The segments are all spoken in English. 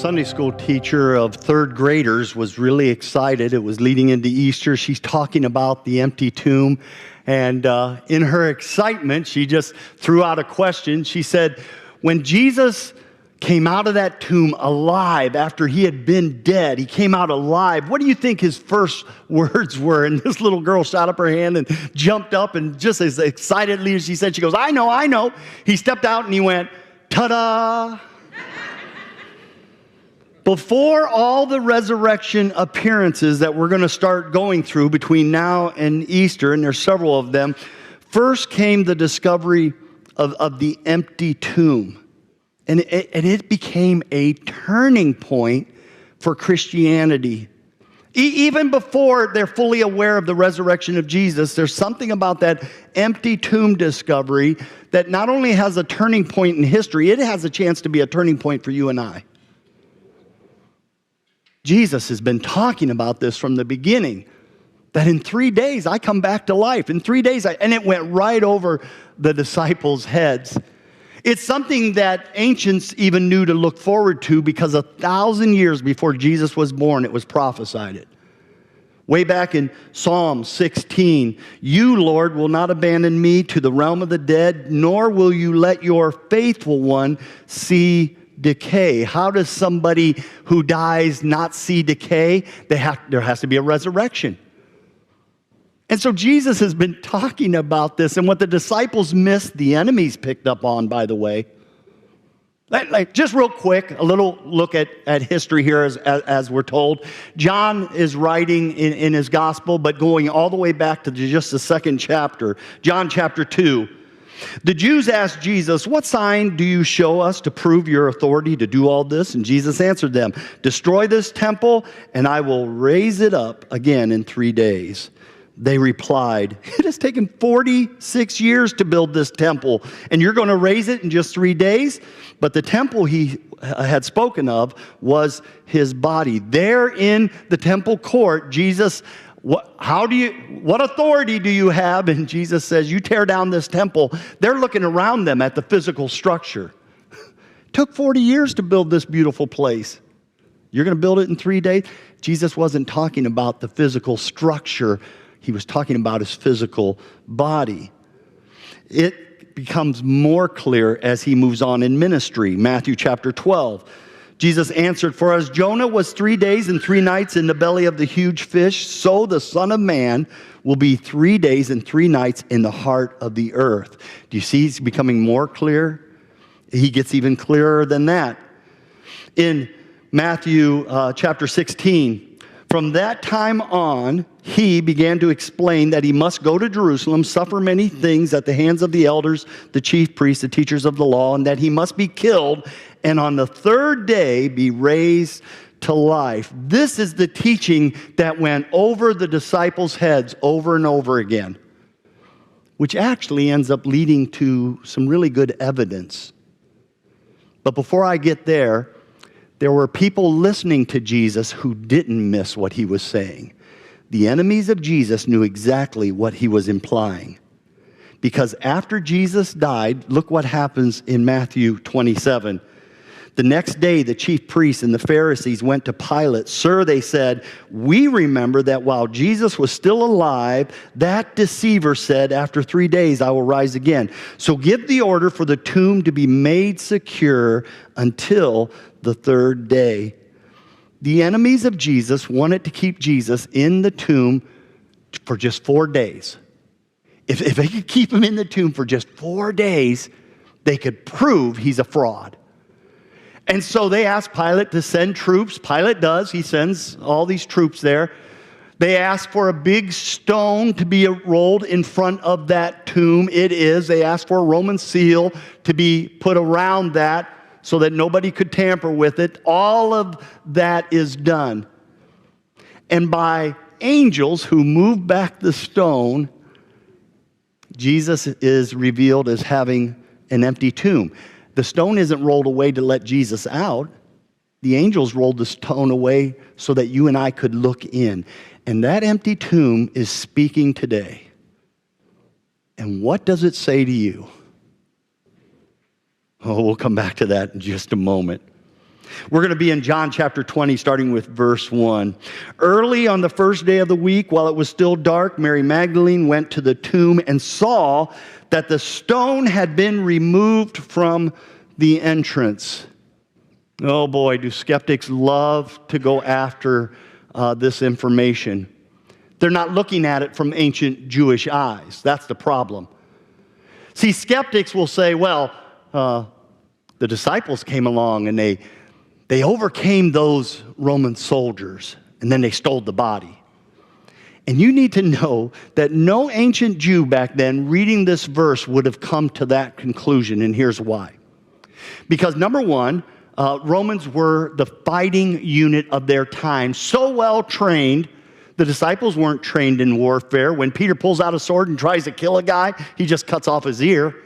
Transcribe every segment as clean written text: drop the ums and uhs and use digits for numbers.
Sunday school teacher of third graders was really excited. It was leading into Easter. She's talking about the empty tomb. And in her excitement, she just threw out a question. She said, when Jesus came out of that tomb alive after he had been dead, he came out alive, what do you think his first words were? And this little girl shot up her hand and jumped up, and just as excitedly as she said, she goes, I know. He stepped out and he went, ta-da! Before all the resurrection appearances that we're going to start going through between now and Easter, and there's several of them, first came the discovery of the empty tomb. And it became a turning point for Christianity. Even before they're fully aware of the resurrection of Jesus, there's something about that empty tomb discovery that not only has a turning point in history, it has a chance to be a turning point for you and I. Jesus has been talking about this from the beginning, that in 3 days I come back to life. In 3 days, and it went right over the disciples' heads. It's something that ancients even knew to look forward to, because 1,000 years before Jesus was born, it was prophesied it. Way back in Psalm 16, you, Lord, will not abandon me to the realm of the dead, nor will you let your faithful one see decay. How does somebody who dies not see decay? There has to be a resurrection. And so Jesus has been talking about this, and what the disciples missed, the enemies picked up on, by the way. Like just real quick, a little look at history here as we're told. John is writing in his gospel, but going all the way back to just the second chapter, John chapter 2. The Jews asked Jesus, what sign do you show us to prove your authority to do all this? And Jesus answered them, destroy this temple, and I will raise it up again in 3 days. They replied, it has taken 46 years to build this temple, and you're going to raise it in just 3 days? But the temple he had spoken of was his body. There in the temple court, Jesus, what authority do you have? And Jesus says, you tear down this temple. They're looking around them at the physical structure. It took 40 years to build this beautiful place. You're going to build it in 3 days? Jesus wasn't talking about the physical structure. He was talking about his physical body. It becomes more clear as he moves on in ministry. Matthew chapter 12. Jesus answered, for as Jonah was 3 days and 3 nights in the belly of the huge fish, so the Son of Man will be 3 days and 3 nights in the heart of the earth. Do you see he's becoming more clear? He gets even clearer than that. In Matthew chapter 16, from that time on, he began to explain that he must go to Jerusalem, suffer many things at the hands of the elders, the chief priests, the teachers of the law, and that he must be killed, and on the third day be raised to life. This is the teaching that went over the disciples' heads over and over again, which actually ends up leading to some really good evidence. But before I get there were people listening to Jesus who didn't miss what he was saying. The enemies of Jesus knew exactly what he was implying. Because after Jesus died, look what happens in Matthew 27. The next day, the chief priests and the Pharisees went to Pilate. Sir, they said, we remember that while Jesus was still alive, that deceiver said, after 3 days I will rise again. So give the order for the tomb to be made secure until the third day. The enemies of Jesus wanted to keep Jesus in the tomb for just 4 days. If they could keep him in the tomb for just 4 days, they could prove he's a fraud. And so they asked Pilate to send troops. Pilate does. He sends all these troops there. They asked for a big stone to be rolled in front of that tomb. It is. They asked for a Roman seal to be put around that so that nobody could tamper with it. All of that is done. And by angels who move back the stone, Jesus is revealed as having an empty tomb. The stone isn't rolled away to let Jesus out. The angels rolled the stone away so that you and I could look in. And that empty tomb is speaking today. And what does it say to you? Oh, we'll come back to that in just a moment. We're going to be in John chapter 20, starting with verse 1. Early on the first day of the week, while it was still dark, Mary Magdalene went to the tomb and saw that the stone had been removed from the entrance. Oh boy, do skeptics love to go after this information. They're not looking at it from ancient Jewish eyes. That's the problem. See, skeptics will say, well, the disciples came along and they overcame those Roman soldiers, and then they stole the body. And you need to know that no ancient Jew back then reading this verse would have come to that conclusion, and here's why. Because number one, Romans were the fighting unit of their time, so well trained. The disciples weren't trained in warfare. When Peter pulls out a sword and tries to kill a guy, he just cuts off his ear.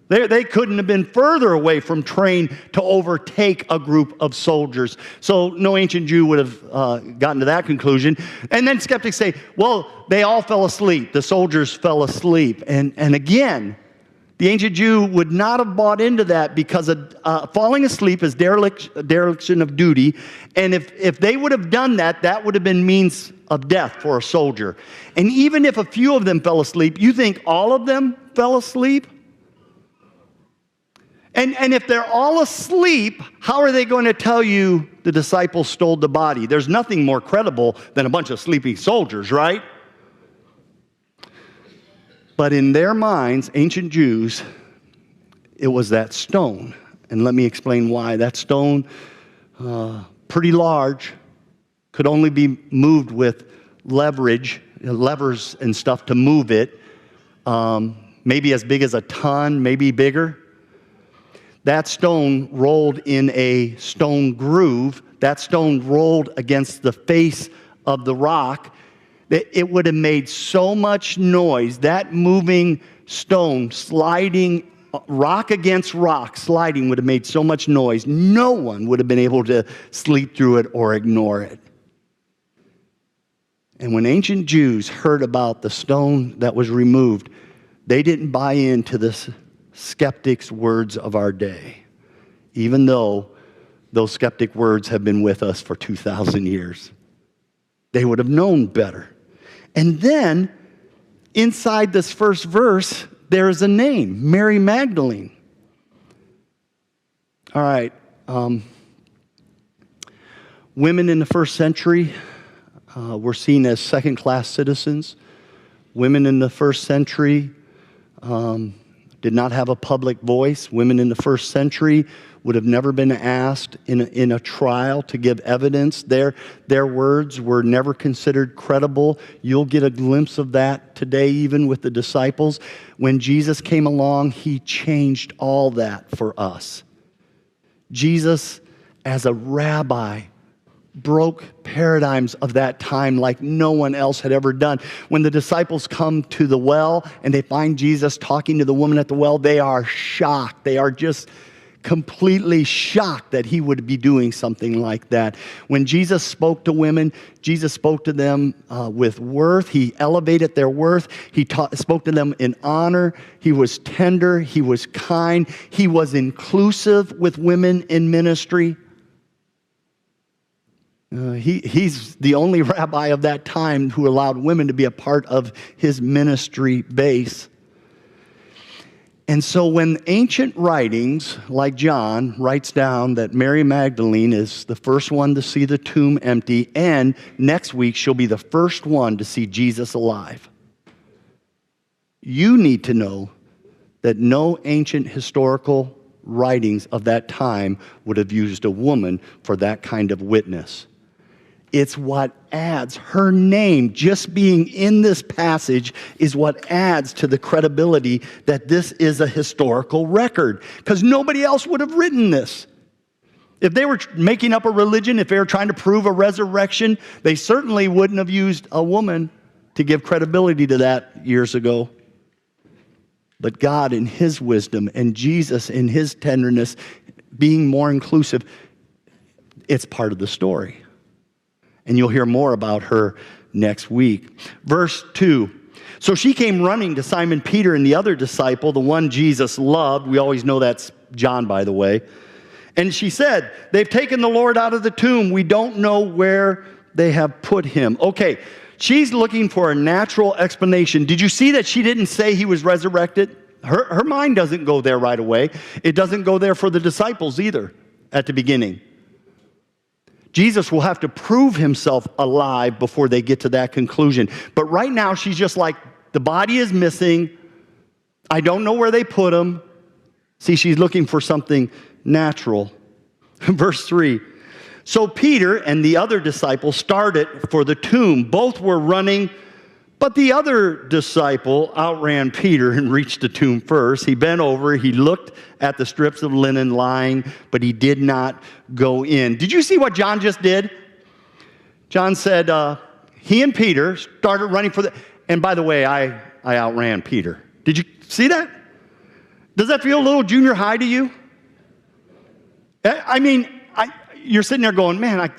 They couldn't have been further away from trained to overtake a group of soldiers. So no ancient Jew would have gotten to that conclusion. And then skeptics say, well, they all fell asleep. The soldiers fell asleep. And again, the ancient Jew would not have bought into that because falling asleep is dereliction of duty. And if they would have done that, that would have been means of death for a soldier. And even if a few of them fell asleep, you think all of them fell asleep? And if they're all asleep, how are they going to tell you the disciples stole the body? There's nothing more credible than a bunch of sleeping soldiers, right? But in their minds, ancient Jews, it was that stone. And let me explain why. That stone, pretty large, could only be moved with levers and stuff to move it. Maybe as big as a ton, maybe bigger. That stone rolled in a stone groove. That stone rolled against the face of the rock. It would have made so much noise. That moving stone sliding, rock against rock sliding, would have made so much noise. No one would have been able to sleep through it or ignore it. And when ancient Jews heard about the stone that was removed, they didn't buy into this skeptics' words of our day, even though those skeptic words have been with us for 2,000 years. They would have known better. And then, inside this first verse, there is a name, Mary Magdalene. All right. Women in the first century were seen as second-class citizens. Women in the first century did not have a public voice. Women in the first century would have never been asked in a trial to give evidence. Their words were never considered credible. You'll get a glimpse of that today, even with the disciples. When Jesus came along, he changed all that for us. Jesus, as a rabbi, broke paradigms of that time like no one else had ever done. When the disciples come to the well and they find Jesus talking to the woman at the well, they are shocked. They are just completely shocked that he would be doing something like that. When Jesus spoke to women, Jesus spoke to them with worth. He elevated their worth. He spoke to them in honor. He was tender. He was kind. He was inclusive with women in ministry. He's the only rabbi of that time who allowed women to be a part of his ministry base. And so when ancient writings, like John, writes down that Mary Magdalene is the first one to see the tomb empty, and next week she'll be the first one to see Jesus alive, you need to know that no ancient historical writings of that time would have used a woman for that kind of witness. It's what adds, her name just being in this passage is what adds to the credibility that this is a historical record, because nobody else would have written this. If they were making up a religion, if they were trying to prove a resurrection, they certainly wouldn't have used a woman to give credibility to that years ago. But God in his wisdom and Jesus in his tenderness, being more inclusive, it's part of the story. And you'll hear more about her next week. Verse 2. So she came running to Simon Peter and the other disciple, the one Jesus loved. We always know that's John, by the way. And she said, they've taken the Lord out of the tomb. We don't know where they have put him. Okay, she's looking for a natural explanation. Did you see that she didn't say he was resurrected? Her mind doesn't go there right away. It doesn't go there for the disciples either at the beginning. Jesus will have to prove himself alive before they get to that conclusion. But right now, she's just like, the body is missing. I don't know where they put him. See, she's looking for something natural. Verse 3. So Peter and the other disciple started for the tomb. Both were running, but the other disciple outran Peter and reached the tomb first. He bent over, he looked at the strips of linen lying, but he did not go in. Did you see what John just did? John said he and Peter started running for the... And by the way, I outran Peter. Did you see that? Does that feel a little junior high to you? I mean, you're sitting there going, man,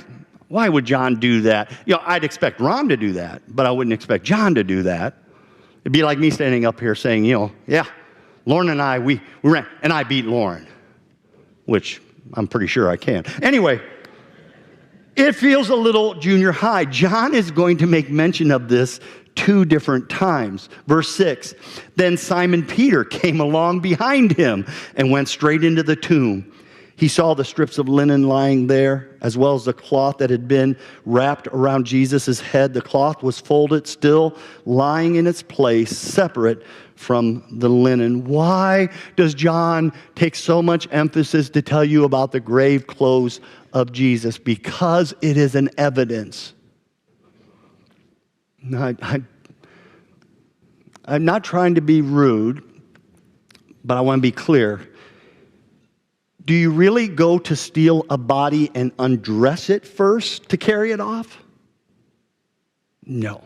why would John do that? You know, I'd expect Ron to do that, but I wouldn't expect John to do that. It'd be like me standing up here saying, you know, yeah, Lauren and I, we ran, and I beat Lauren, which I'm pretty sure I can. Anyway, it feels a little junior high. John is going to make mention of this 2 different times. Verse 6, then Simon Peter came along behind him and went straight into the tomb. He saw the strips of linen lying there, as well as the cloth that had been wrapped around Jesus' head. The cloth was folded, still lying in its place, separate from the linen. Why does John take so much emphasis to tell you about the grave clothes of Jesus? Because it is an evidence. I'm not trying to be rude, but I want to be clear. Do you really go to steal a body and undress it first to carry it off? No.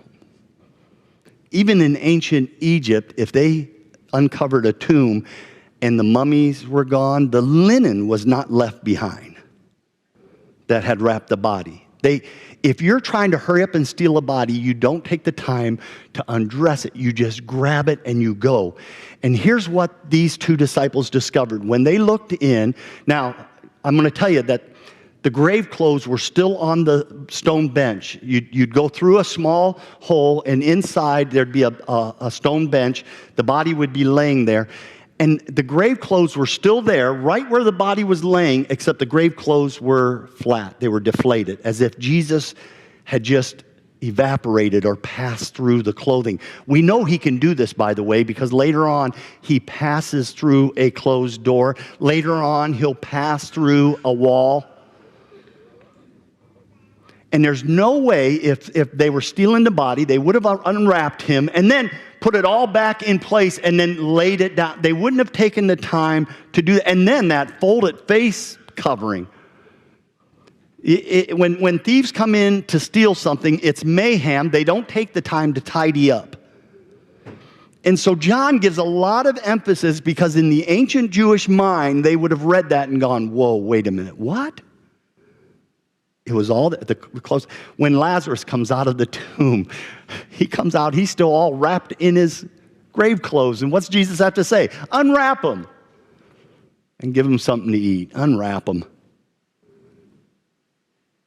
Even in ancient Egypt, if they uncovered a tomb and the mummies were gone, the linen was not left behind that had wrapped the body. If you're trying to hurry up and steal a body, you don't take the time to undress it. You just grab it and you go. And here's what these 2 disciples discovered. When they looked in, now, I'm going to tell you that the grave clothes were still on the stone bench. You'd go through a small hole, and inside there'd be a stone bench. The body would be laying there. And the grave clothes were still there, right where the body was laying, except the grave clothes were flat. They were deflated, as if Jesus had just evaporated or passed through the clothing. We know he can do this, by the way, because later on, he passes through a closed door. Later on, he'll pass through a wall. And there's no way, if they were stealing the body, they would have unwrapped him and then put it all back in place and then laid it down. They wouldn't have taken the time to do that. And then that folded face covering. When thieves come in to steal something, it's mayhem. They don't take the time to tidy up. And so John gives a lot of emphasis because in the ancient Jewish mind, they would have read that and gone, whoa, wait a minute, what? It was all the clothes. When Lazarus comes out of the tomb, he comes out, he's still all wrapped in his grave clothes. And what's Jesus have to say? Unwrap him and give him something to eat. Unwrap him.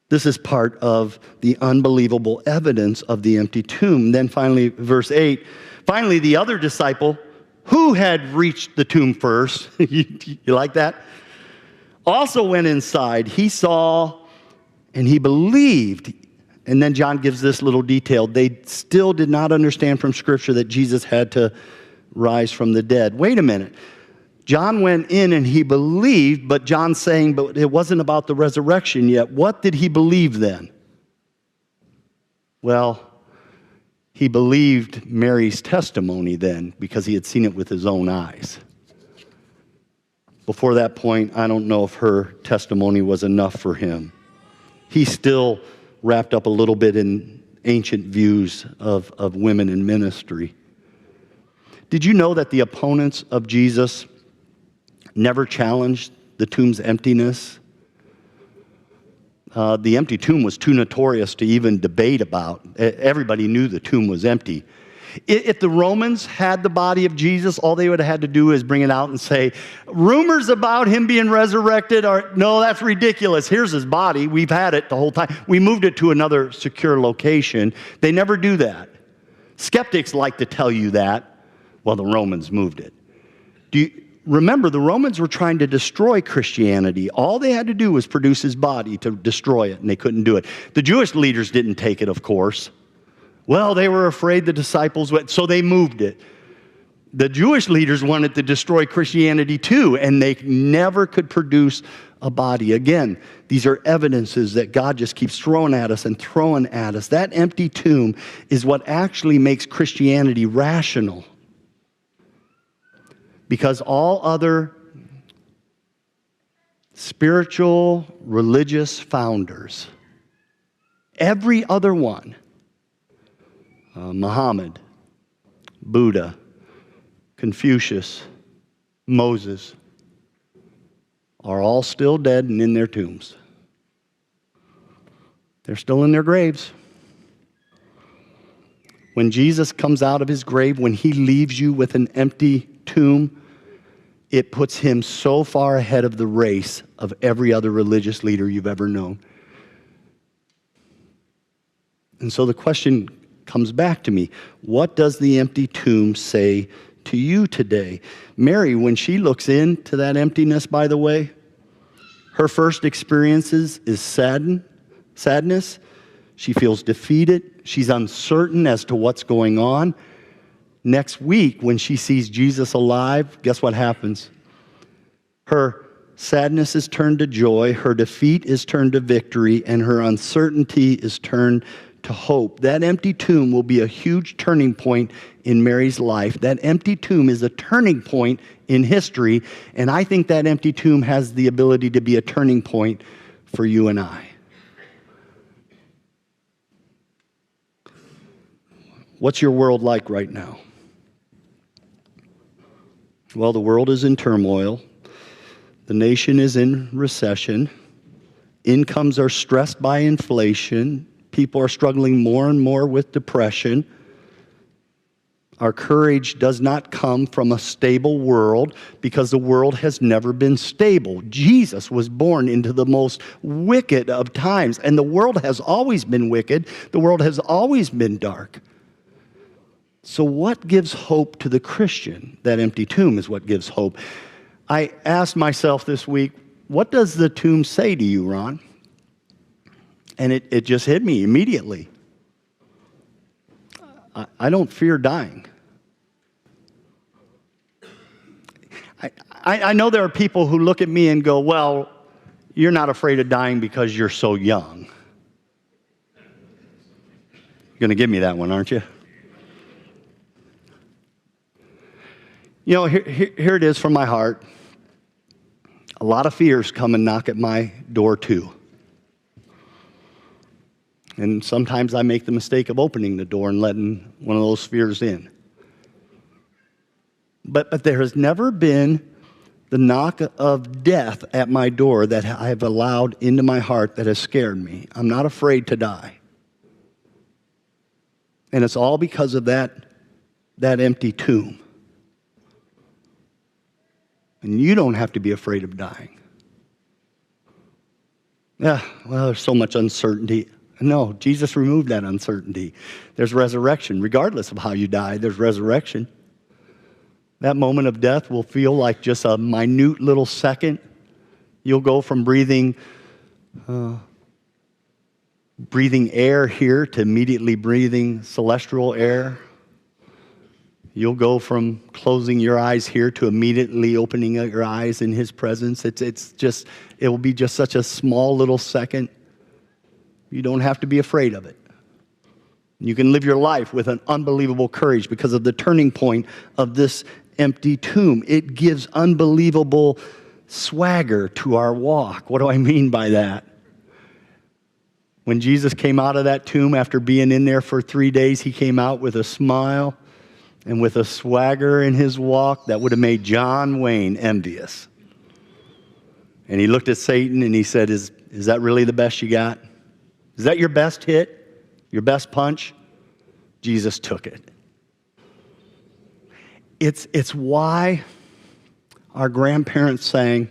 This is part of the unbelievable evidence of the empty tomb. Then finally, verse 8, finally the other disciple who had reached the tomb first, you like that? Also went inside. He saw and he believed. And then John gives this little detail. They still did not understand from Scripture that Jesus had to rise from the dead. Wait a minute. John went in and he believed, but John's saying, but it wasn't about the resurrection yet. What did he believe then? Well, he believed Mary's testimony then because he had seen it with his own eyes. Before that point, I don't know if her testimony was enough for him. He's still wrapped up a little bit in ancient views of women in ministry. Did you know that the opponents of Jesus never challenged the tomb's emptiness? The empty tomb was too notorious to even debate about. Everybody knew the tomb was empty. If the Romans had the body of Jesus, all they would have had to do is bring it out and say, rumors about him being resurrected are, no, that's ridiculous. Here's his body. We've had it the whole time. We moved it to another secure location. They never do that. Skeptics like to tell you that. Well, the Romans moved it. Remember, the Romans were trying to destroy Christianity. All they had to do was produce his body to destroy it, and they couldn't do it. The Jewish leaders didn't take it, of course. Well, they were afraid the disciples would, so they moved it. The Jewish leaders wanted to destroy Christianity too, and they never could produce a body. Again, these are evidences that God just keeps throwing at us and throwing at us. That empty tomb is what actually makes Christianity rational. Because all other spiritual, religious founders, every other one, Muhammad, Buddha, Confucius, Moses, are all still dead and in their tombs. They're still in their graves. When Jesus comes out of his grave, when he leaves you with an empty tomb, it puts him so far ahead of the race of every other religious leader you've ever known. And so the question comes back to me. What does the empty tomb say to you today? Mary, when she looks into that emptiness, by the way, her first experiences is sadness. She feels defeated. She's uncertain as to what's going on. Next week, when she sees Jesus alive, guess what happens? Her sadness is turned to joy, her defeat is turned to victory, and her uncertainty is turned to hope. That empty tomb will be a huge turning point in Mary's life. That empty tomb is a turning point in history, and I think that empty tomb has the ability to be a turning point for you and I. What's your world like right now? Well, the world is in turmoil. The nation is in recession. Incomes are stressed by inflation. People are struggling more and more with depression. Our courage does not come from a stable world because the world has never been stable. Jesus was born into the most wicked of times, and the world has always been wicked. The world has always been dark. So what gives hope to the Christian? That empty tomb is what gives hope. I asked myself this week, what does the tomb say to you, Ron? And it just hit me immediately. I don't fear dying. I know there are people who look at me and go, well, you're not afraid of dying because you're so young. You're going to give me that one, aren't you? You know, here it is from my heart. A lot of fears come and knock at my door too. And sometimes I make the mistake of opening the door and letting one of those fears in. But there has never been the knock of death at my door that I have allowed into my heart that has scared me. I'm not afraid to die. And it's all because of that empty tomb. And you don't have to be afraid of dying. Yeah, well, there's so much uncertainty. No, Jesus removed that uncertainty. There's resurrection. Regardless of how you die, there's resurrection. That moment of death will feel like just a minute little second. You'll go from breathing air here to immediately breathing celestial air. You'll go from closing your eyes here to immediately opening your eyes in His presence. It will be just such a small little second. You don't have to be afraid of it. You can live your life with an unbelievable courage because of the turning point of this empty tomb. It gives unbelievable swagger to our walk. What do I mean by that? When Jesus came out of that tomb after being in there for 3 days, He came out with a smile and with a swagger in His walk that would have made John Wayne envious. And He looked at Satan and He said, is that really the best you got? Is that your best hit? Your best punch? Jesus took it. It's why our grandparents sang,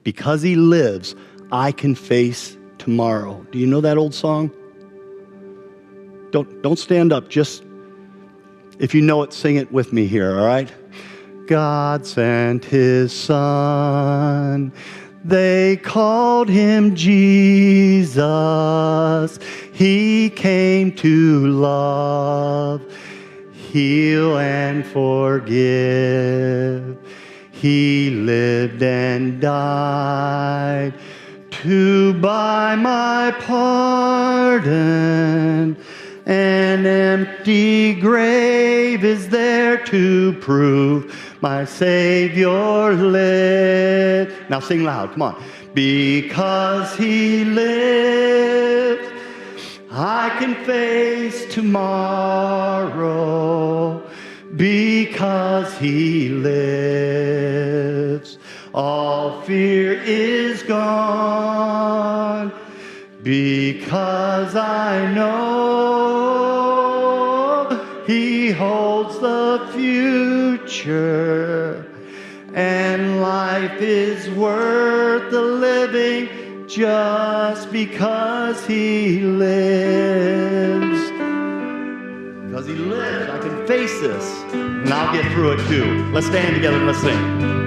because he lives, I can face tomorrow. Do you know that old song? Don't stand up. Just, if you know it, sing it with me here, all right? God sent his son. They called him Jesus. He came to love, heal, and forgive. He lived and died to buy my pardon. An empty grave is there to prove my Savior lived. Now sing loud, come on. Because he lived, I can face tomorrow. Because he lives, all fear is gone. Because I know he holds the future, and life is worth the living just because he lives. Because he lives, I can face this, and I'll get through it too. Let's stand together and let's sing.